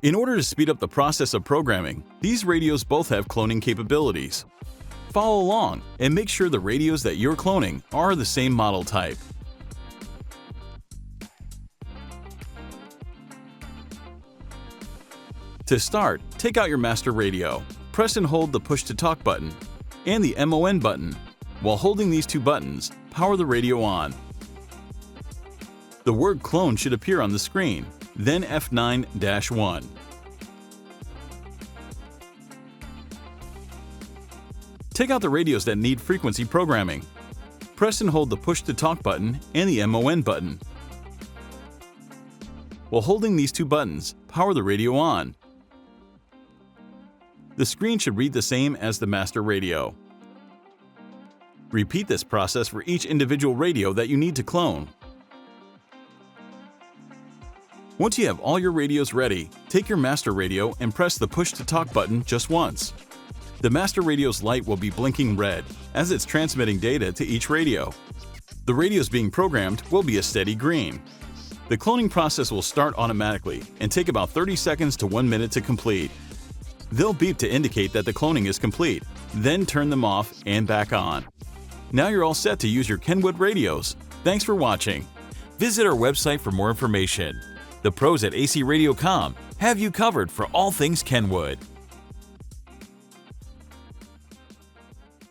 In order to speed up the process of programming, these radios both have cloning capabilities. Follow along and make sure the radios that you're cloning are the same model type. To start, take out your master radio. Press and hold the push-to-talk button and the MON button. While holding these two buttons, power the radio on. The word clone should appear on the screen, then F9-1. Take out the radios that need frequency programming. Press and hold the push-to-talk button and the MON button. While holding these two buttons, power the radio on. The screen should read the same as the master radio. Repeat this process for each individual radio that you need to clone. Once you have all your radios ready, take your master radio and press the push-to-talk button just once. The master radio's light will be blinking red as it's transmitting data to each radio. The radios being programmed will be a steady green. The cloning process will start automatically and take about 30 seconds to 1 minute to complete. They'll beep to indicate that the cloning is complete, then turn them off and back on. Now you're all set to use your Kenwood radios. Thanks for watching. Visit our website for more information. The pros at ACRADICOM have you covered for all things Kenwood.